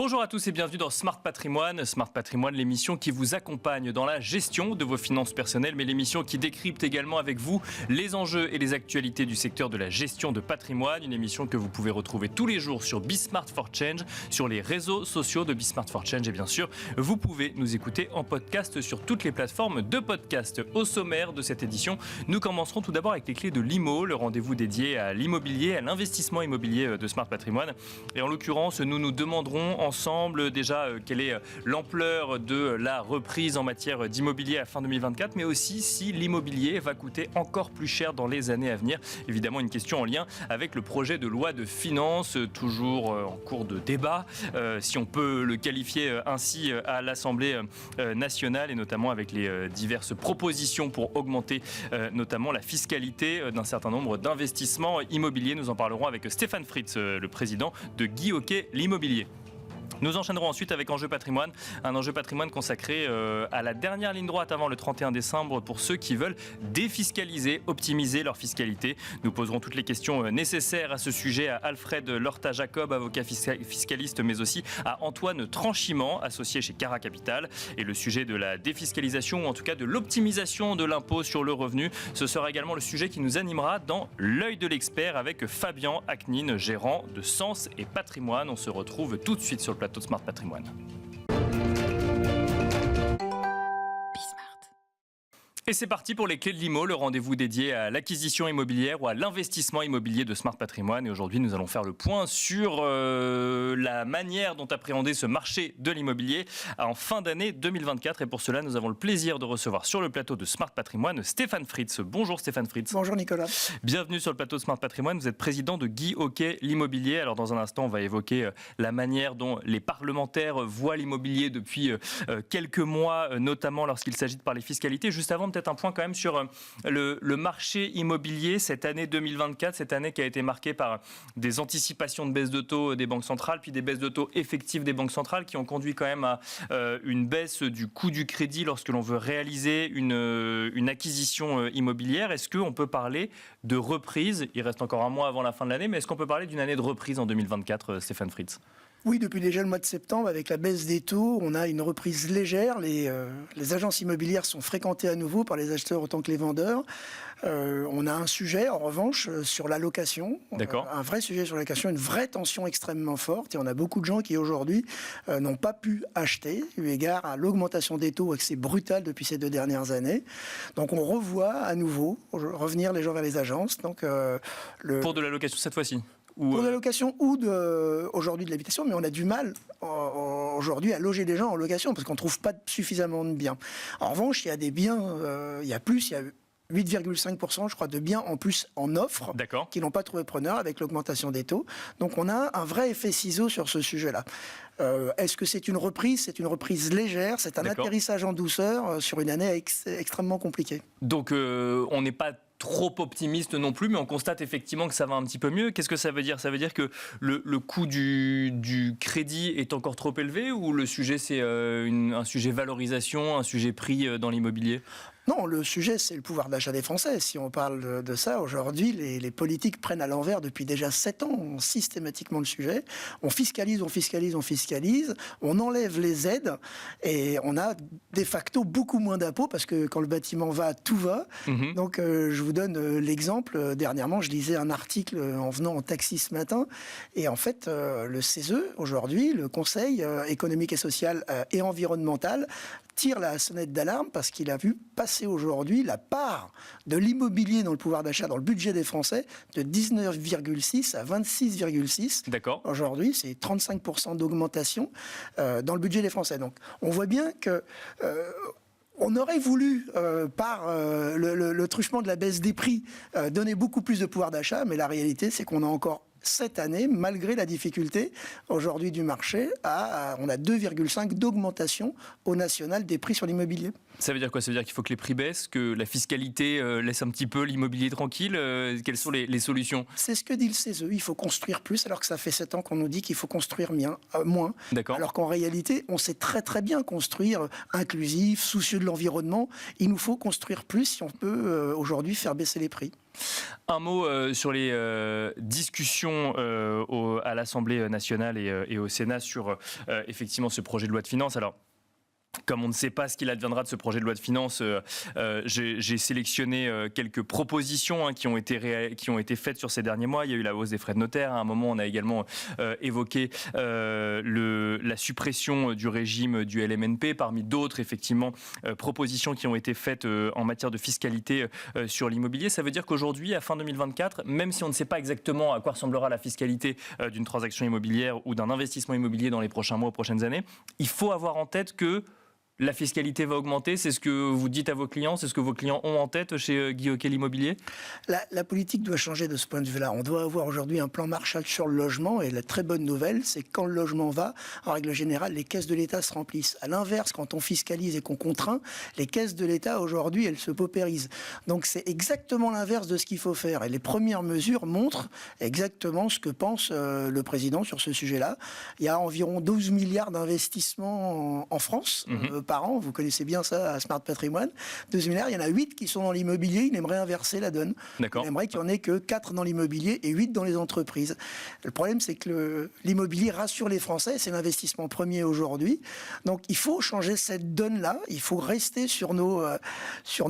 Bonjour à tous et bienvenue dans Smart Patrimoine. Smart Patrimoine, l'émission qui vous accompagne dans la gestion de vos finances personnelles, mais l'émission qui décrypte également avec vous les enjeux et les actualités du secteur de la gestion de patrimoine. Une émission que vous pouvez retrouver tous les jours sur Smart for Change, sur les réseaux sociaux de Smart for Change. Et bien sûr, vous pouvez nous écouter en podcast sur toutes les plateformes de podcast. Au sommaire de cette édition, nous commencerons tout d'abord avec les clés de l'IMO, le rendez-vous dédié à l'immobilier, à l'investissement immobilier de Smart Patrimoine. Et en l'occurrence, nous nous demanderons ensemble déjà quelle est l'ampleur de la reprise en matière d'immobilier à fin 2024, mais aussi si l'immobilier va coûter encore plus cher dans les années à venir. Évidemment, une question en lien avec le projet de loi de finances, toujours en cours de débat, si on peut le qualifier ainsi à l'Assemblée nationale, et notamment avec les diverses propositions pour augmenter notamment la fiscalité d'un certain nombre d'investissements immobiliers. Nous en parlerons avec Stéphane Fritz, le président de Guy Hockey l'immobilier. Nous enchaînerons ensuite avec Enjeu Patrimoine, un enjeu patrimoine consacré à la dernière ligne droite avant le 31 décembre pour ceux qui veulent défiscaliser, optimiser leur fiscalité. Nous poserons toutes les questions nécessaires à ce sujet à Alfred Lorta-Jacob, avocat fiscaliste, mais aussi à Antoine Tranchiment, associé chez Cara Capital. Et le sujet de la défiscalisation, ou en tout cas de l'optimisation de l'impôt sur le revenu, ce sera également le sujet qui nous animera dans l'œil de l'expert avec Fabien Aknin, gérant de Sens et Patrimoine. On se retrouve tout de suite sur le plateau de Smart Patrimoine. Et c'est parti pour les clés de l'IMO, le rendez-vous dédié à l'acquisition immobilière ou à l'investissement immobilier de Smart Patrimoine. Et aujourd'hui, nous allons faire le point sur la manière dont appréhender ce marché de l'immobilier en fin d'année 2024. Et pour cela, nous avons le plaisir de recevoir sur le plateau de Smart Patrimoine Stéphane Fritz. Bonjour Stéphane Fritz. Bonjour Nicolas. Bienvenue sur le plateau de Smart Patrimoine. Vous êtes président de Guy Hockey l'immobilier. Alors dans un instant, on va évoquer la manière dont les parlementaires voient l'immobilier depuis quelques mois, notamment lorsqu'il s'agit de parler fiscalité. Juste avant, peut-être un point quand même sur le marché immobilier cette année 2024, cette année qui a été marquée par des anticipations de baisse de taux des banques centrales, puis des baisses de taux effectives des banques centrales qui ont conduit quand même à une baisse du coût du crédit lorsque l'on veut réaliser une acquisition immobilière. Est-ce qu'on peut parler de reprise? Il reste encore un mois avant la fin de l'année, mais est-ce qu'on peut parler d'une année de reprise en 2024, Stéphane Fritz? Oui, depuis déjà le mois de septembre, avec la baisse des taux, on a une reprise légère. Les agences immobilières sont fréquentées à nouveau par les acheteurs autant que les vendeurs. On a un sujet, en revanche, sur la location. D'accord. Un vrai sujet sur la location, une vraie tension extrêmement forte. Et on a beaucoup de gens qui, aujourd'hui, n'ont pas pu acheter, eu égard à l'augmentation des taux, et que c'est brutal depuis ces 2 dernières années. Donc, on revoit à nouveau revenir les gens vers les agences. Donc, Pour de la location cette fois-ci? Pour la location ou aujourd'hui de l'habitation, mais on a du mal aujourd'hui à loger des gens en location parce qu'on ne trouve pas suffisamment de biens. En revanche, il y a des biens, il y a 8,5% je crois de biens en plus en offre qui n'ont pas trouvé preneur avec l'augmentation des taux. Donc on a un vrai effet ciseau sur ce sujet-là. Est-ce que c'est une reprise? C'est une reprise légère, c'est un atterrissage en douceur sur une année extrêmement compliquée. Donc on n'est pas trop optimiste non plus, mais on constate effectivement que ça va un petit peu mieux. Qu'est-ce que ça veut dire? Ça veut dire que le coût du crédit est encore trop élevé, ou le sujet c'est un sujet valorisation, un sujet prix dans l'immobilier? Non, le sujet, c'est le pouvoir d'achat des Français. Si on parle de ça, aujourd'hui, les politiques prennent à l'envers depuis déjà 7 ans systématiquement le sujet. On fiscalise, on enlève les aides et on a de facto beaucoup moins d'impôts parce que quand le bâtiment va, tout va. Mmh. Donc, je vous donne l'exemple. Dernièrement, je lisais un article en venant en taxi ce matin et en fait, le CESE, aujourd'hui, le Conseil économique et social et environnemental, tire la sonnette d'alarme parce qu'il a vu passer aujourd'hui la part de l'immobilier dans le pouvoir d'achat, dans le budget des Français, de 19,6 à 26,6. D'accord. Aujourd'hui, c'est 35% d'augmentation dans le budget des Français. Donc, on voit bien que on aurait voulu, par le truchement de la baisse des prix, donner beaucoup plus de pouvoir d'achat, mais la réalité, c'est qu'on a encore cette année, malgré la difficulté aujourd'hui du marché, on a 2,5 d'augmentation au national des prix sur l'immobilier. Ça veut dire quoi? Ça veut dire qu'il faut que les prix baissent, que la fiscalité laisse un petit peu l'immobilier tranquille? Quelles sont les solutions? C'est ce que dit le CESE. Il faut construire plus, alors que ça fait 7 ans qu'on nous dit qu'il faut construire moins. D'accord. Alors qu'en réalité, on sait très très bien construire inclusif, soucieux de l'environnement. Il nous faut construire plus si on peut aujourd'hui faire baisser les prix. Un mot sur les discussions à l'Assemblée nationale et au Sénat sur effectivement ce projet de loi de finances. Alors, comme on ne sait pas ce qu'il adviendra de ce projet de loi de finances, j'ai sélectionné quelques propositions qui ont été faites sur ces derniers mois. Il y a eu la hausse des frais de notaire. À un moment, on a également évoqué la suppression du régime du LMNP, parmi d'autres, effectivement, propositions qui ont été faites en matière de fiscalité sur l'immobilier. Ça veut dire qu'aujourd'hui, à fin 2024, même si on ne sait pas exactement à quoi ressemblera la fiscalité d'une transaction immobilière ou d'un investissement immobilier dans les prochains mois ou prochaines années, il faut avoir en tête que la fiscalité va augmenter, c'est ce que vous dites à vos clients, c'est ce que vos clients ont en tête chez Guy Hockey l'immobilier ? La politique doit changer de ce point de vue-là. On doit avoir aujourd'hui un plan Marshall sur le logement, et la très bonne nouvelle, c'est que quand le logement va, en règle générale, les caisses de l'État se remplissent. À l'inverse, quand on fiscalise et qu'on contraint, les caisses de l'État, aujourd'hui, elles se paupérisent. Donc c'est exactement l'inverse de ce qu'il faut faire. Et les premières mesures montrent exactement ce que pense le président sur ce sujet-là. Il y a environ 12 milliards d'investissements en France, par an, vous connaissez bien ça à Smart Patrimoine, 12 milliards, il y en a 8 qui sont dans l'immobilier, il aimerait inverser la donne. D'accord. Il aimerait qu'il n'y en ait que 4 dans l'immobilier et 8 dans les entreprises. Le problème, c'est que l'immobilier rassure les Français, c'est l'investissement premier aujourd'hui. Donc il faut changer cette donne-là, il faut rester sur nos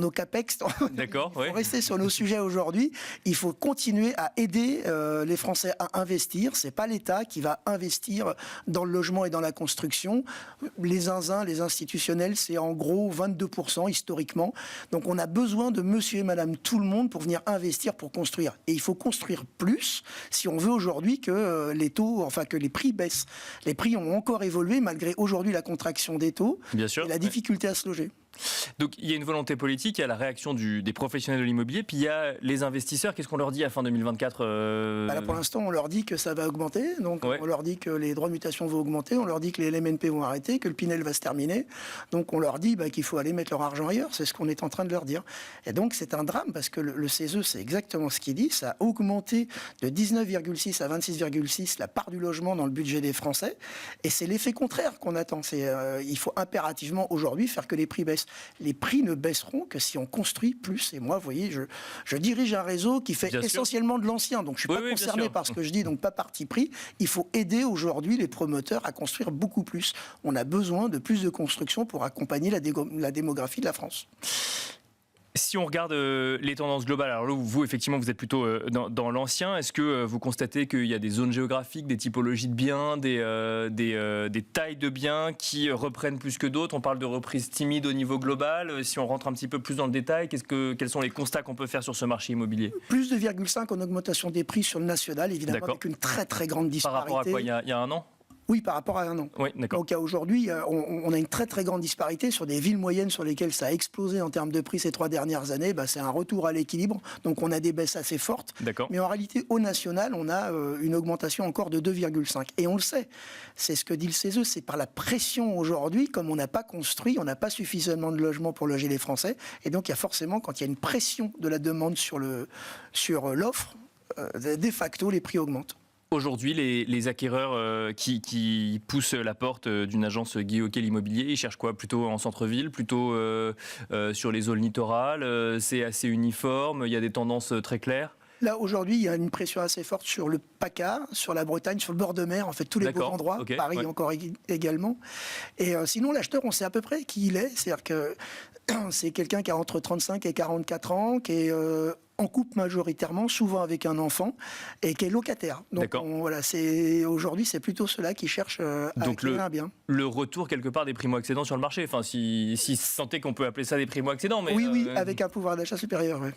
CAPEX, D'accord, il faut rester sur nos sujets aujourd'hui, il faut continuer à aider les Français à investir. C'est pas l'État qui va investir dans le logement et dans la construction. Les zinzins, les institutions, c'est en gros 22% historiquement. Donc on a besoin de monsieur et madame tout le monde pour venir investir, pour construire. Et il faut construire plus si on veut aujourd'hui que les taux, enfin que les prix baissent. Les prix ont encore évolué malgré aujourd'hui la contraction des taux. Bien sûr, et la difficulté à se loger. Donc il y a une volonté politique, il y a la réaction des professionnels de l'immobilier, puis il y a les investisseurs. Qu'est-ce qu'on leur dit à fin 2024 Là, pour l'instant, on leur dit que ça va augmenter. Donc on leur dit que les droits de mutation vont augmenter, on leur dit que les LMNP vont arrêter, que le Pinel va se terminer. Donc on leur dit qu'il faut aller mettre leur argent ailleurs. C'est ce qu'on est en train de leur dire. Et donc c'est un drame parce que le CESE, c'est exactement ce qu'il dit. Ça a augmenté de 19,6 à 26,6 la part du logement dans le budget des Français. Et c'est l'effet contraire qu'on attend. Il faut impérativement aujourd'hui faire que les prix baissent. Les prix ne baisseront que si on construit plus. Et moi, vous voyez, je dirige un réseau qui fait essentiellement de l'ancien. Donc, je ne suis pas concerné par ce que je dis, donc pas parti pris. Il faut aider aujourd'hui les promoteurs à construire beaucoup plus. On a besoin de plus de construction pour accompagner la démographie de la France. Si on regarde les tendances globales, alors là, vous, effectivement, vous êtes plutôt dans l'ancien. Est-ce que vous constatez qu'il y a des zones géographiques, des typologies de biens, des tailles de biens qui reprennent plus que d'autres ? On parle de reprise timide au niveau global. Si on rentre un petit peu plus dans le détail, quels sont les constats qu'on peut faire sur ce marché immobilier ? Plus de 2,5 en augmentation des prix sur le national, évidemment, avec une très très grande disparité. Par rapport à quoi, il y a un an ? Oui, par rapport à un an. Oui, d'accord. Donc aujourd'hui, on a une très très grande disparité sur des villes moyennes sur lesquelles ça a explosé en termes de prix ces 3 dernières années. C'est un retour à l'équilibre. Donc on a des baisses assez fortes. D'accord. Mais en réalité, au national, on a une augmentation encore de 2,5. Et on le sait, c'est ce que dit le CESE, c'est par la pression aujourd'hui, comme on n'a pas construit, on n'a pas suffisamment de logements pour loger les Français. Et donc il y a forcément, quand il y a une pression de la demande sur l'offre, de facto, les prix augmentent. Aujourd'hui, les acquéreurs qui poussent la porte d'une agence Guy Hockey l'immobilier, ils cherchent quoi ? Plutôt en centre-ville, plutôt sur les zones littorales ? C'est assez uniforme, il y a des tendances très claires ? Là, aujourd'hui, il y a une pression assez forte sur le PACA, sur la Bretagne, sur le bord de mer, en fait, tous les beaux endroits, Paris encore également. Et sinon, l'acheteur, on sait à peu près qui il est. C'est-à-dire que c'est quelqu'un qui a entre 35 et 44 ans, qui est en couple majoritairement, souvent avec un enfant, et qui est locataire. Donc aujourd'hui, c'est plutôt ceux-là qui cherchent à acquérir un bien. Le retour quelque part des primo-accédants sur le marché, enfin, si tant est qu'on peut appeler ça des primo-accédants. Mais oui, avec un pouvoir d'achat supérieur, oui.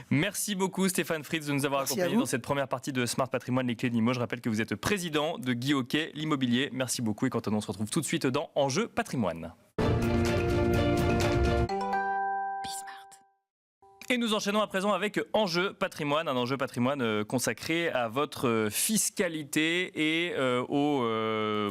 Merci beaucoup Stéphane Fritz de nous avoir accompagnés dans cette première partie de Smart Patrimoine, les clés de l'IMO. Je rappelle que vous êtes président de Guy Hockey l'immobilier. Merci beaucoup et quant à nous, on se retrouve tout de suite dans Enjeu Patrimoine. Et nous enchaînons à présent avec Enjeu Patrimoine, un enjeu patrimoine consacré à votre fiscalité et aux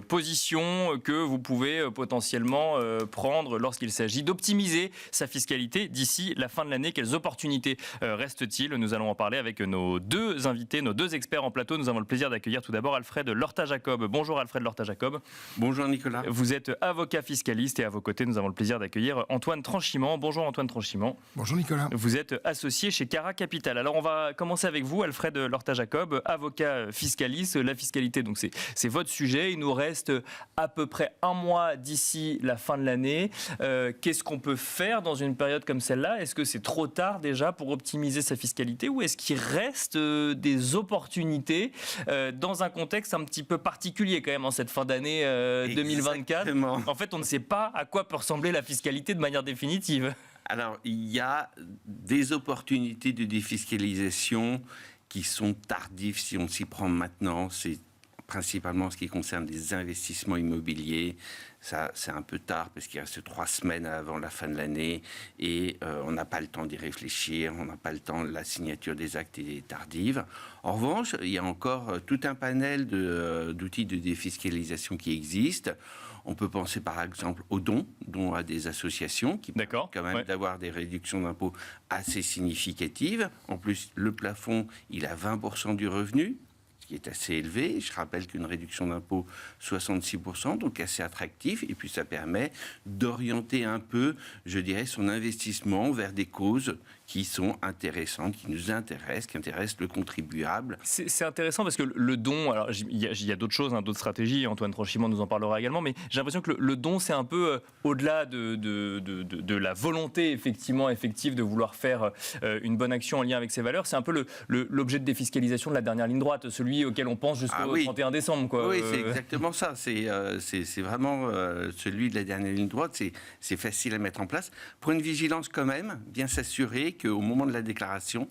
positions que vous pouvez potentiellement prendre lorsqu'il s'agit d'optimiser sa fiscalité d'ici la fin de l'année. Quelles opportunités restent-il ? Nous allons en parler avec nos deux invités, nos deux experts en plateau. Nous avons le plaisir d'accueillir tout d'abord Alfred Lorta-Jacob. Bonjour Alfred Lorta-Jacob. Bonjour Nicolas. Vous êtes avocat fiscaliste et à vos côtés, nous avons le plaisir d'accueillir Antoine Tranchimant. Bonjour Antoine Tranchimant. Bonjour Nicolas. Vous êtes êtes associé chez Cara Capital. Alors on va commencer avec vous, Alfred Lorta-Jacob, avocat fiscaliste. La fiscalité, donc c'est votre sujet. Il nous reste à peu près un mois d'ici la fin de l'année. Qu'est-ce qu'on peut faire dans une période comme celle-là? Est-ce que c'est trop tard déjà pour optimiser sa fiscalité, ou est-ce qu'il reste des opportunités dans un contexte un petit peu particulier quand même en cette fin d'année 2024? Exactement. En fait, on ne sait pas à quoi peut ressembler la fiscalité de manière définitive. Alors, il y a des opportunités de défiscalisation qui sont tardives si on s'y prend maintenant. C'est principalement ce qui concerne les investissements immobiliers. Ça, c'est un peu tard parce qu'il reste 3 semaines avant la fin de l'année et on n'a pas le temps d'y réfléchir, on n'a pas le temps, la signature des actes est tardive. En revanche, il y a encore tout un panel d'outils de défiscalisation qui existent. On peut penser par exemple aux dons à des associations qui permettent quand même d'avoir des réductions d'impôts assez significatives. En plus, le plafond, il a 20% du revenu, qui est assez élevé. Je rappelle qu'une réduction d'impôt 66%, donc assez attractif. Et puis ça permet d'orienter un peu, je dirais, son investissement vers des causes qui sont intéressantes, qui nous intéressent, qui intéressent le contribuable. C'est intéressant parce que le don, alors il y a d'autres choses, d'autres stratégies, Antoine Tranchimant nous en parlera également, mais j'ai l'impression que le don, c'est un peu au-delà de la volonté effective de vouloir faire une bonne action en lien avec ses valeurs, c'est un peu l'objet de défiscalisation de la dernière ligne droite, celui auquel on pense jusqu'au 31 décembre. Quoi. Oui, c'est exactement ça. C'est vraiment celui de la dernière ligne droite. C'est facile à mettre en place. Point de vigilance quand même, bien s'assurer qu'au moment de la déclaration,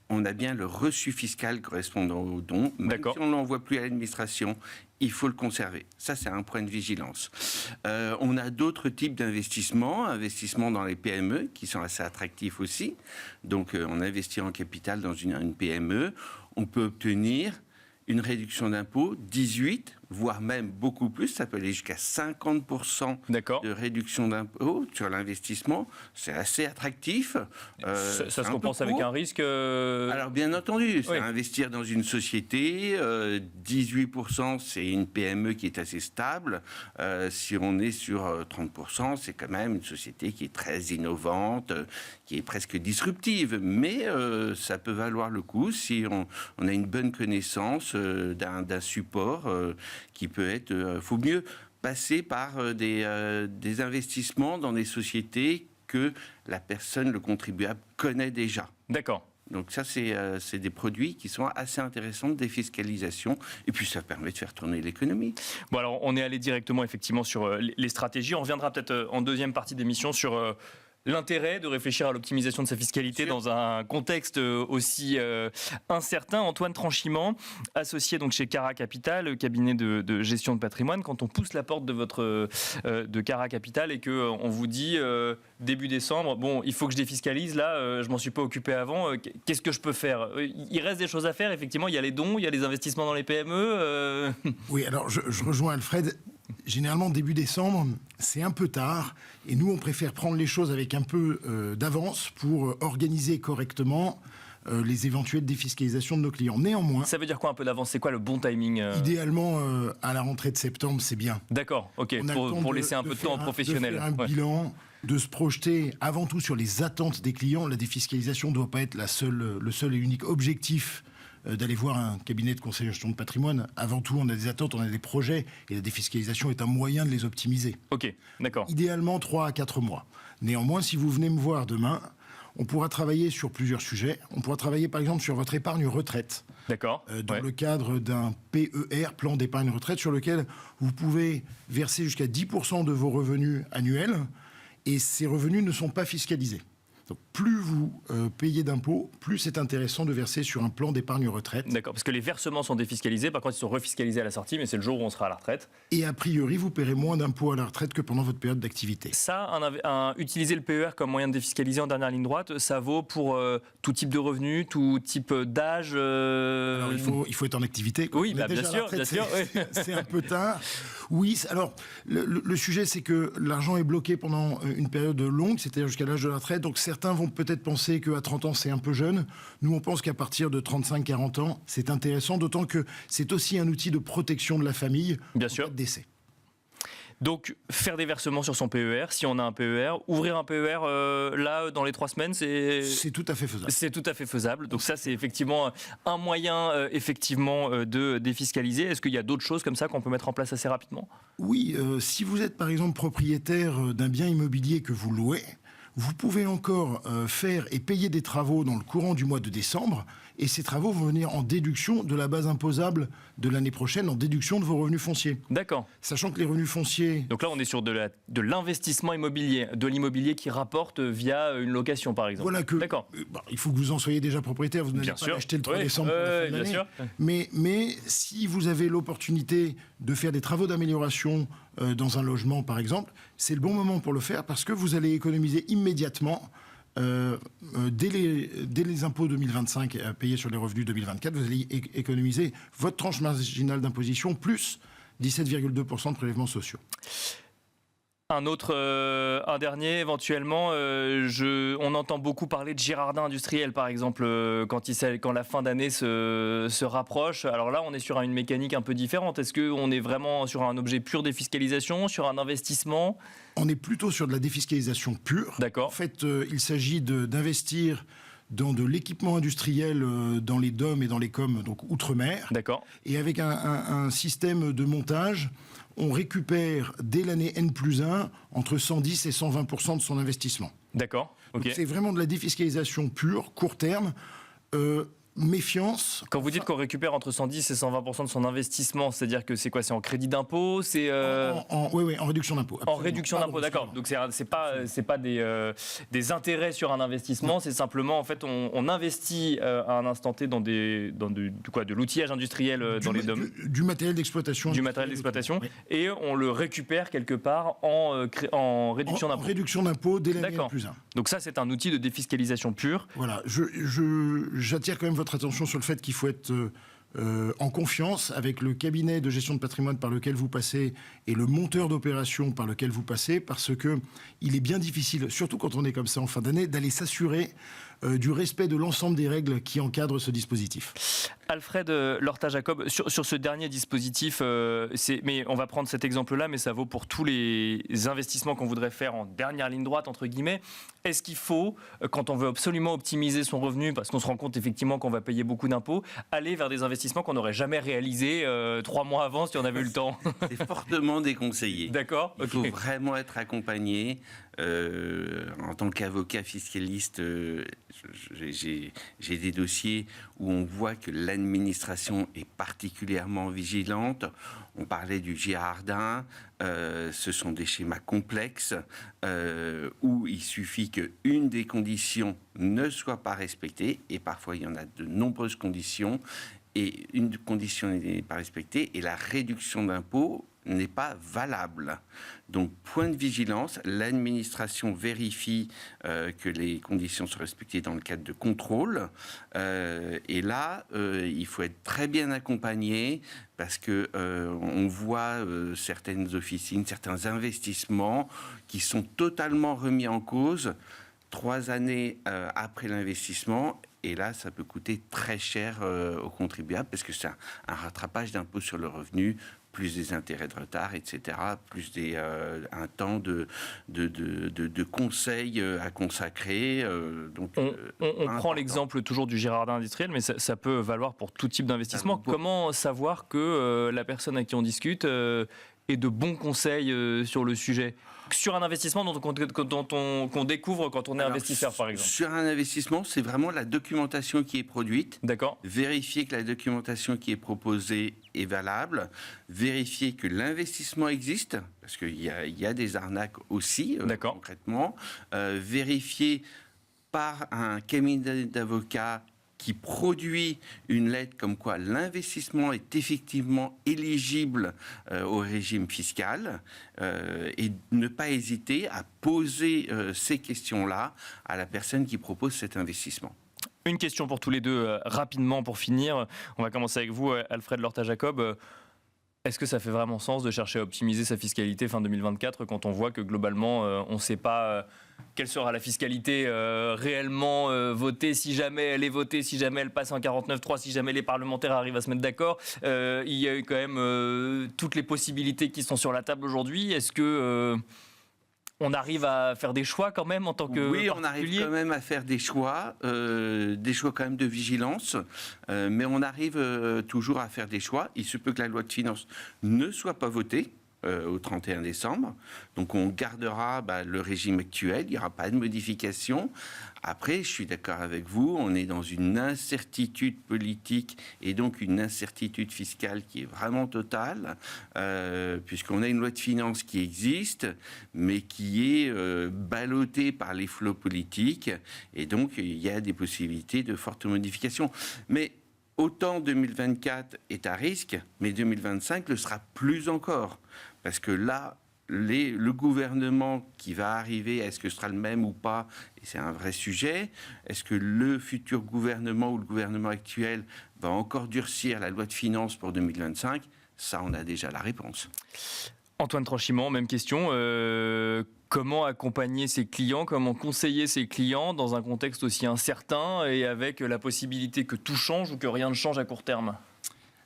on a bien le reçu fiscal correspondant au don. Même si on ne l'envoie plus à l'administration, il faut le conserver. Ça, c'est un point de vigilance. On a d'autres types d'investissements dans les PME, qui sont assez attractifs aussi. Donc, on investit en capital dans une PME. On peut obtenir une réduction d'impôt, 18, voire même beaucoup plus, ça peut aller jusqu'à 50% de réduction d'impôt sur l'investissement. C'est assez attractif. Ça se compense avec un risque Alors bien entendu, c'est investir dans une société, 18% c'est une PME qui est assez stable. Si on est sur 30%, c'est quand même une société qui est très innovante, qui est presque disruptive. Mais ça peut valoir le coup si on a une bonne connaissance d'un support qui peut être... faut mieux passer par des investissements dans des sociétés que la personne, le contribuable, connaît déjà. D'accord. Donc ça, c'est des produits qui sont assez intéressants de défiscalisation. Et puis, ça permet de faire tourner l'économie. Bon, alors, on est allé directement, effectivement, sur les stratégies. On reviendra peut-être en deuxième partie d'émission sur... l'intérêt de réfléchir à l'optimisation de sa fiscalité dans un contexte aussi incertain. Antoine Tranchimant, associé donc chez Cara Capital, cabinet de gestion de patrimoine. Quand on pousse la porte de Cara Capital et qu'on vous dit début décembre, bon, il faut que je défiscalise, là, je m'en suis pas occupé avant, qu'est-ce que je peux faire? Il reste des choses à faire, effectivement, il y a les dons, il y a les investissements dans les PME. Oui, alors je rejoins Alfred. Généralement, début décembre, c'est un peu tard. Et nous, on préfère prendre les choses avec un peu d'avance pour organiser correctement les éventuelles défiscalisations de nos clients. Néanmoins... Ça veut dire quoi un peu d'avance? C'est quoi le bon timing Idéalement, à la rentrée de septembre, c'est bien. D'accord, ok, pour laisser un peu de temps aux professionnels. De faire un bilan, de se projeter avant tout sur les attentes des clients. La défiscalisation ne doit pas être le seul et unique objectif d'aller voir un cabinet de conseil en gestion de patrimoine. Avant tout, on a des attentes, on a des projets, et la défiscalisation est un moyen de les optimiser. Ok, d'accord. Idéalement, 3 à 4 mois. Néanmoins, si vous venez me voir demain, on pourra travailler sur plusieurs sujets. On pourra travailler, par exemple, sur votre épargne retraite. D'accord. Dans le cadre d'un PER, plan d'épargne retraite, sur lequel vous pouvez verser jusqu'à 10% de vos revenus annuels, et ces revenus ne sont pas fiscalisés. Donc, plus vous payez d'impôts, plus c'est intéressant de verser sur un plan d'épargne retraite. D'accord, parce que les versements sont défiscalisés, par contre ils sont refiscalisés à la sortie, mais c'est le jour où on sera à la retraite. Et a priori, vous paierez moins d'impôts à la retraite que pendant votre période d'activité. Ça, utiliser le PER comme moyen de défiscaliser en dernière ligne droite, ça vaut pour tout type de revenus, tout type d'âge Alors, il faut être en activité. Oui, bah, bien sûr. C'est un peu tard. Oui, alors, le sujet, c'est que l'argent est bloqué pendant une période longue, c'est-à-dire jusqu'à l'âge de la retraite. Donc, certains vont peut-être penser qu'à 30 ans, c'est un peu jeune. Nous, on pense qu'à partir de 35-40 ans, c'est intéressant, d'autant que c'est aussi un outil de protection de la famille bien sûr. en cas de décès. Donc, faire des versements sur son PER, si on a un PER, ouvrir un PER là, dans les 3 semaines, C'est tout à fait faisable. C'est tout à fait faisable. Donc ça, c'est effectivement un moyen effectivement de défiscaliser. Est-ce qu'il y a d'autres choses comme ça qu'on peut mettre en place assez rapidement ? Oui, si vous êtes par exemple propriétaire d'un bien immobilier que vous louez, vous pouvez encore faire et payer des travaux dans le courant du mois de décembre, et ces travaux vont venir en déduction de la base imposable de l'année prochaine, en déduction de vos revenus fonciers. D'accord. Sachant que les revenus fonciers... Donc là, on est sur de l'investissement immobilier, de l'immobilier qui rapporte via une location, par exemple. Voilà que... D'accord. Il faut que vous en soyez déjà propriétaire, vous n'allez pas acheter le 3 décembre pour la fin de bien l'année. sûr. Mais si vous avez l'opportunité de faire des travaux d'amélioration dans un logement, par exemple, c'est le bon moment pour le faire parce que vous allez économiser immédiatement dès les impôts 2025 payés sur les revenus 2024, vous allez économiser votre tranche marginale d'imposition plus 17,2% de prélèvements sociaux. Un dernier éventuellement. On entend beaucoup parler de Girardin industriel, par exemple, quand la fin d'année se rapproche. Alors là, on est sur une mécanique un peu différente. Est-ce qu'on est vraiment sur un objet pur défiscalisation, sur un investissement ? On est plutôt sur de la défiscalisation pure. D'accord. En fait, il s'agit d'investir dans de l'équipement industriel dans les DOM et dans les COM, donc outre-mer. D'accord. Et avec un système de montage, on récupère dès l'année N+1 entre 110 et 120% de son investissement. D'accord. Ok. Donc c'est vraiment de la défiscalisation pure, court terme. Méfiance. Quand vous dites qu'on récupère entre 110 et 120% de son investissement, c'est-à-dire que c'est quoi ? C'est en crédit d'impôt ? C'est Oui, en réduction d'impôt. en réduction d'impôt, d'accord. Donc c'est pas des intérêts sur un investissement, c'est simplement en fait on investit à un instant T dans de l'outillage industriel dans les DOM. Du matériel d'exploitation. Du matériel d'exploitation, oui. Et on le récupère quelque part en réduction d'impôt. En réduction d'impôt dès l'année D'accord. N+1. Donc ça, c'est un outil de défiscalisation pure. Voilà, j'attire quand même votre attention sur le fait qu'il faut être en confiance avec le cabinet de gestion de patrimoine par lequel vous passez et le monteur d'opération par lequel vous passez, parce que il est bien difficile, surtout quand on est comme ça en fin d'année, d'aller s'assurer du respect de l'ensemble des règles qui encadrent ce dispositif. Alfred Lorta-Jacob, sur ce dernier dispositif, mais on va prendre cet exemple-là, mais ça vaut pour tous les investissements qu'on voudrait faire en dernière ligne droite, entre guillemets. Est-ce qu'il faut, quand on veut absolument optimiser son revenu, parce qu'on se rend compte effectivement qu'on va payer beaucoup d'impôts, aller vers des investissements qu'on n'aurait jamais réalisés 3 mois avant si on avait eu le temps ? C'est fortement déconseillé. D'accord. Il faut vraiment être accompagné. En tant qu'avocat fiscaliste, j'ai des dossiers où on voit que l'administration est particulièrement vigilante. On parlait du Girardin, ce sont des schémas complexes où il suffit qu'une des conditions ne soit pas respectée, et parfois il y en a de nombreuses conditions, et une condition n'est pas respectée, et la réduction d'impôt n'est pas valable. Donc, point de vigilance, l'administration vérifie que les conditions sont respectées dans le cadre de contrôle. Et là, il faut être très bien accompagné parce que on voit certaines officines, certains investissements qui sont totalement remis en cause 3 années après l'investissement. Et là, ça peut coûter très cher aux contribuables parce que c'est un rattrapage d'impôt sur le revenu, plus des intérêts de retard, etc., plus un temps de conseils à consacrer. On prend l'exemple toujours du Girardin industriel, mais ça peut valoir pour tout type d'investissement. Comment savoir que la personne à qui on discute ait de bons conseils sur le sujet ? Sur un investissement qu'on découvre quand on est investisseur, par exemple. Sur un investissement, c'est vraiment la documentation qui est produite. D'accord. Vérifier que la documentation qui est proposée est valable. Vérifier que l'investissement existe, parce qu'il y a des arnaques aussi, concrètement. Vérifier par un cabinet d'avocats qui produit une lettre comme quoi l'investissement est effectivement éligible au régime fiscal et ne pas hésiter à poser ces questions-là à la personne qui propose cet investissement. Une question pour tous les deux, rapidement pour finir. On va commencer avec vous, Alfred Lorta-Jacob. Est-ce que ça fait vraiment sens de chercher à optimiser sa fiscalité fin 2024 quand on voit que globalement, on ne sait pas Quelle sera la fiscalité réellement votée, si jamais elle est votée, si jamais elle passe en 49.3, si jamais les parlementaires arrivent à se mettre d'accord? Il y a eu quand même toutes les possibilités qui sont sur la table aujourd'hui. Est-ce que on arrive à faire des choix quand même en tant que Oui, particulier? on arrive quand même à faire des choix quand même de vigilance, mais on arrive toujours à faire des choix. Il se peut que la loi de finances ne soit pas votée au 31 décembre. Donc on gardera le régime actuel, il n'y aura pas de modification. Après, je suis d'accord avec vous, on est dans une incertitude politique et donc une incertitude fiscale qui est vraiment totale, puisqu'on a une loi de finances qui existe, mais qui est ballottée par les flots politiques, et donc il y a des possibilités de fortes modifications. Mais autant 2024 est à risque, mais 2025 le sera plus encore. Parce que là, le gouvernement qui va arriver, est-ce que ce sera le même ou pas? Et c'est un vrai sujet. Est-ce que le futur gouvernement ou le gouvernement actuel va encore durcir la loi de finances pour 2025? Ça, on a déjà la réponse. Antoine Tranchimant, même question. Comment accompagner ses clients, comment conseiller ses clients dans un contexte aussi incertain et avec la possibilité que tout change ou que rien ne change à court terme?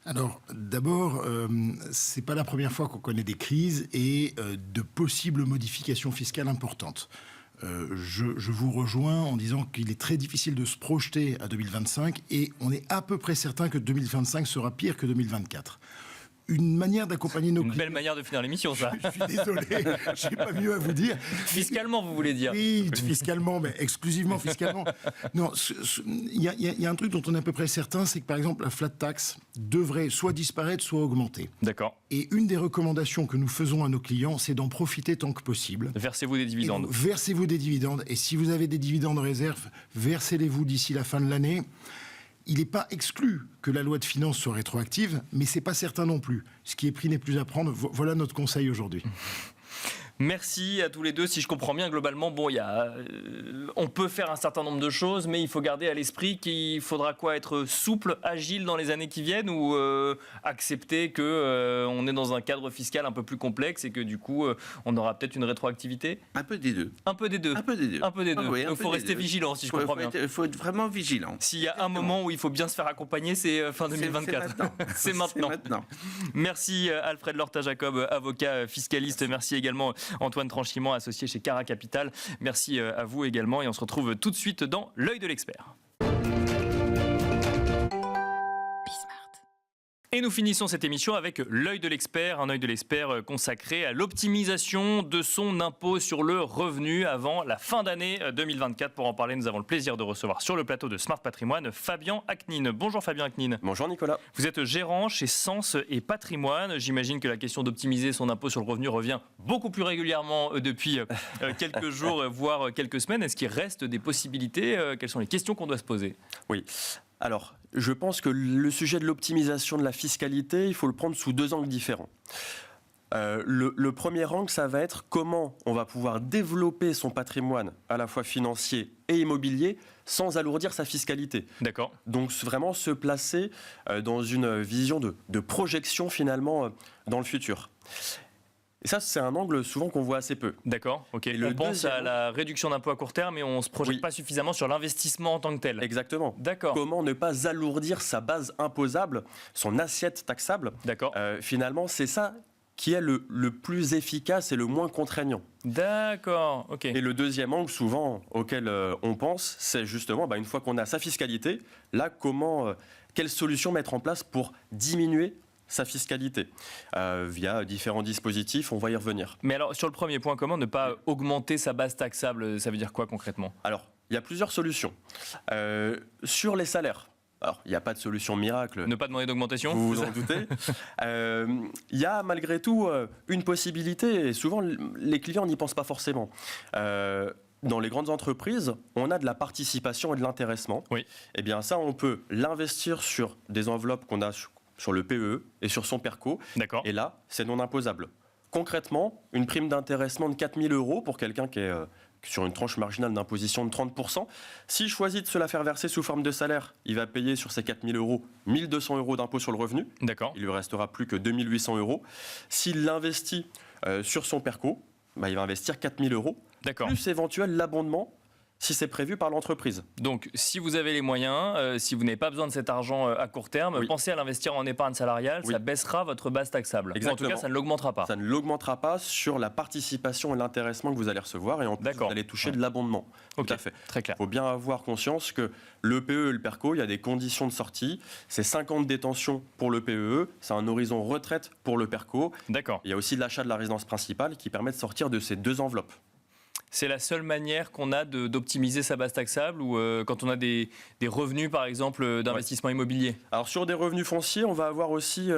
Alors, d'abord, c'est pas la première fois qu'on connaît des crises et de possibles modifications fiscales importantes. Je vous rejoins en disant qu'il est très difficile de se projeter à 2025 et on est à peu près certain que 2025 sera pire que 2024. Une manière d'accompagner nos clients... Une belle manière de finir l'émission, ça. Je suis désolé, je n'ai pas mieux à vous dire. Fiscalement, vous voulez dire? Oui, fiscalement, mais exclusivement fiscalement. Non, il y a un truc dont on est à peu près certain, c'est que par exemple, la flat tax devrait soit disparaître, soit augmenter. D'accord. Et une des recommandations que nous faisons à nos clients, c'est d'en profiter tant que possible. Versez-vous des dividendes. Versez-vous des dividendes. Et si vous avez des dividendes en réserve, versez-les-vous d'ici la fin de l'année. Il n'est pas exclu que la loi de finances soit rétroactive, mais ce n'est pas certain non plus. Ce qui est pris n'est plus à prendre. Voilà notre conseil aujourd'hui. Merci à tous les deux. Si je comprends bien, globalement, on peut faire un certain nombre de choses, mais il faut garder à l'esprit qu'il faudra être souple, agile dans les années qui viennent, ou accepter qu'on est dans un cadre fiscal un peu plus complexe et que du coup, on aura peut-être une rétroactivité. Un peu des deux. Un peu des deux. Un peu des deux. Un peu des deux. Oui, Donc il faut rester vigilant, si je comprends bien. Il faut être vraiment vigilant. S'il y a un moment où il faut bien se faire accompagner, c'est fin 2024. C'est maintenant. Merci Alfred Lorta-Jacob, avocat fiscaliste. Merci également Antoine Tranchimant, associé chez Cara Capital. Merci à vous également et on se retrouve tout de suite dans l'œil de l'expert. Et nous finissons cette émission avec l'œil de l'expert, un œil de l'expert consacré à l'optimisation de son impôt sur le revenu avant la fin d'année 2024. Pour en parler, nous avons le plaisir de recevoir sur le plateau de Smart Patrimoine Fabien Aknin. Bonjour Fabien Aknin. Bonjour Nicolas. Vous êtes gérant chez Sens et Patrimoine. J'imagine que la question d'optimiser son impôt sur le revenu revient beaucoup plus régulièrement depuis quelques jours, voire quelques semaines. Est-ce qu'il reste des possibilités? Quelles sont les questions qu'on doit se poser? Oui. Alors, je pense que le sujet de l'optimisation de la fiscalité, il faut le prendre sous deux angles différents. Le premier angle, ça va être comment on va pouvoir développer son patrimoine à la fois financier et immobilier sans alourdir sa fiscalité. D'accord. Donc vraiment se placer dans une vision de projection finalement dans le futur. Et ça, c'est un angle souvent qu'on voit assez peu. D'accord, ok. On pense à la réduction d'impôts à court terme et on ne se projette pas suffisamment sur l'investissement en tant que tel. Exactement. D'accord. Comment ne pas alourdir sa base imposable, son assiette taxable. D'accord. Finalement, c'est ça qui est le plus efficace et le moins contraignant. D'accord, ok. Et le deuxième angle, souvent, auquel on pense, c'est justement, une fois qu'on a sa fiscalité, là, quelle solution mettre en place pour diminuer sa fiscalité via différents dispositifs, on va y revenir. Mais alors, sur le premier point, comment ne pas augmenter sa base taxable? Ça veut dire quoi concrètement? Alors, il y a plusieurs solutions. Sur les salaires, alors, il n'y a pas de solution miracle. Ne pas demander d'augmentation? Vous vous en doutez. Il y a malgré tout une possibilité, et souvent les clients n'y pensent pas forcément. Dans les grandes entreprises, on a de la participation et de l'intéressement. Oui. Eh bien ça, on peut l'investir sur des enveloppes qu'on a sur le PEE et sur son PERCO. D'accord. Et là, c'est non imposable. Concrètement, une prime d'intéressement de 4 000 € pour quelqu'un qui est sur une tranche marginale d'imposition de 30%. S'il choisit de se la faire verser sous forme de salaire, il va payer sur ces 4 000 €, 1 200 € d'impôt sur le revenu. D'accord. Il lui restera plus que 2 800 €. S'il l'investit sur son PERCO, il va investir 4 000 euros, D'accord. plus éventuel l'abondement si c'est prévu par l'entreprise. Donc, si vous avez les moyens, si vous n'avez pas besoin de cet argent à court terme, Oui. pensez à l'investir en épargne salariale, Oui. ça baissera votre base taxable. Ou en tout cas, Exactement. ça ne l'augmentera pas. Ça ne l'augmentera pas sur la participation et l'intéressement que vous allez recevoir, et en plus, D'accord. vous allez toucher Ouais. de l'abondement. Ok, Tout à fait. très clair. Il faut bien avoir conscience que le PE et le PERCO, il y a des conditions de sortie. C'est 5 ans de détention pour le PEE, c'est un horizon retraite pour le PERCO. D'accord. Il y a aussi l'achat de la résidence principale qui permet de sortir de ces 2 enveloppes. C'est la seule manière qu'on a d'optimiser sa base taxable ou quand on a des revenus, par exemple, d'investissement immobilier? Alors sur des revenus fonciers, on va avoir aussi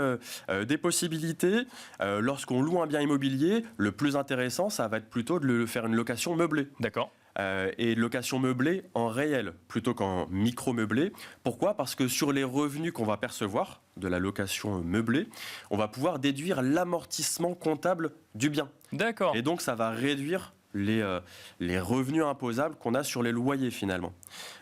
des possibilités. Lorsqu'on loue un bien immobilier, le plus intéressant, ça va être plutôt de faire une location meublée. D'accord. Et location meublée en réel plutôt qu'en micro-meublé. Pourquoi ? Parce que sur les revenus qu'on va percevoir de la location meublée, on va pouvoir déduire l'amortissement comptable du bien. D'accord. Et donc ça va réduire les revenus imposables qu'on a sur les loyers finalement.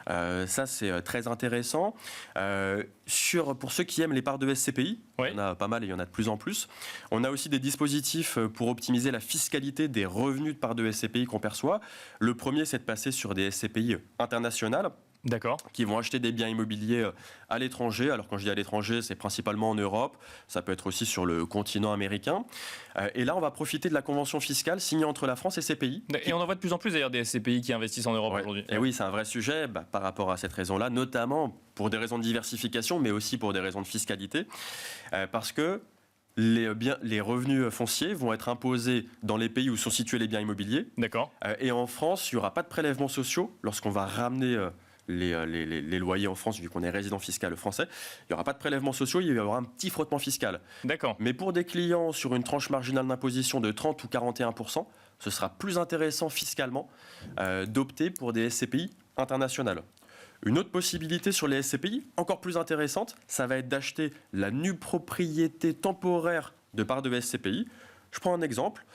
Ça c'est très intéressant. Pour ceux qui aiment les parts de SCPI, Oui. il y en a pas mal et il y en a de plus en plus. On a aussi des dispositifs pour optimiser la fiscalité des revenus de parts de SCPI qu'on perçoit. Le premier, c'est de passer sur des SCPI internationales D'accord. qui vont acheter des biens immobiliers à l'étranger. Alors quand je dis à l'étranger, c'est principalement en Europe, ça peut être aussi sur le continent américain. Et là, on va profiter de la convention fiscale signée entre la France et ces pays. Et on en voit de plus en plus d'ailleurs des SCPI qui investissent en Europe Ouais. aujourd'hui. Et oui, c'est un vrai sujet par rapport à cette raison-là, notamment pour des raisons de diversification, mais aussi pour des raisons de fiscalité, parce que les revenus fonciers vont être imposés dans les pays où sont situés les biens immobiliers. D'accord. Et en France, il n'y aura pas de prélèvements sociaux lorsqu'on va ramener les loyers en France, vu qu'on est résident fiscal français. Il n'y aura pas de prélèvements sociaux, il y aura un petit frottement fiscal. D'accord. Mais pour des clients sur une tranche marginale d'imposition de 30 ou 41%, ce sera plus intéressant fiscalement d'opter pour des SCPI internationales. Une autre possibilité sur les SCPI, encore plus intéressante, ça va être d'acheter la nue propriété temporaire de parts de SCPI. Je prends un exemple.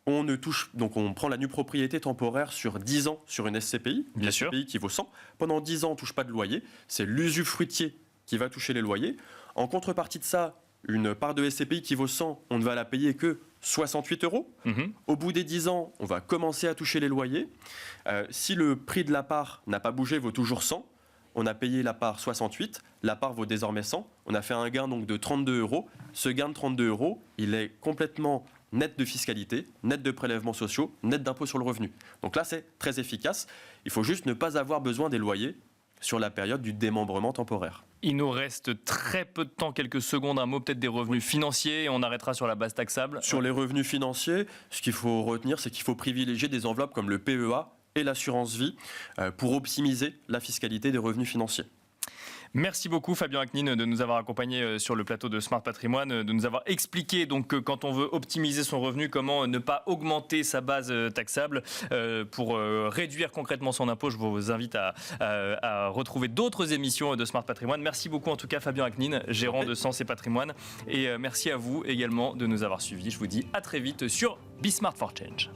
On prend la nue propriété temporaire sur 10 ans sur une SCPI, Bien sûr. SCPI qui vaut 100. Pendant 10 ans, on ne touche pas de loyer. C'est l'usufruitier qui va toucher les loyers. En contrepartie de ça, une part de SCPI qui vaut 100, on ne va la payer que 68 euros. Mhm. Au bout des 10 ans, on va commencer à toucher les loyers. Si le prix de la part n'a pas bougé, vaut toujours 100. On a payé la part 68, la part vaut désormais 100. On a fait un gain donc de 32 euros. Ce gain de 32 euros, il est complètement net de fiscalité, net de prélèvements sociaux, net d'impôt sur le revenu. Donc là, c'est très efficace. Il faut juste ne pas avoir besoin des loyers sur la période du démembrement temporaire. Il nous reste très peu de temps, quelques secondes, un mot peut-être des revenus financiers et on arrêtera sur la base taxable. Sur les revenus financiers, ce qu'il faut retenir, c'est qu'il faut privilégier des enveloppes comme le PEA et l'assurance vie pour optimiser la fiscalité des revenus financiers. Merci beaucoup Fabien Aknin de nous avoir accompagnés sur le plateau de Smart Patrimoine, de nous avoir expliqué donc que quand on veut optimiser son revenu, comment ne pas augmenter sa base taxable pour réduire concrètement son impôt. Je vous invite à retrouver d'autres émissions de Smart Patrimoine. Merci beaucoup en tout cas Fabien Aknin, gérant de Sens et Patrimoine. Et merci à vous également de nous avoir suivis. Je vous dis à très vite sur Be Smart for Change.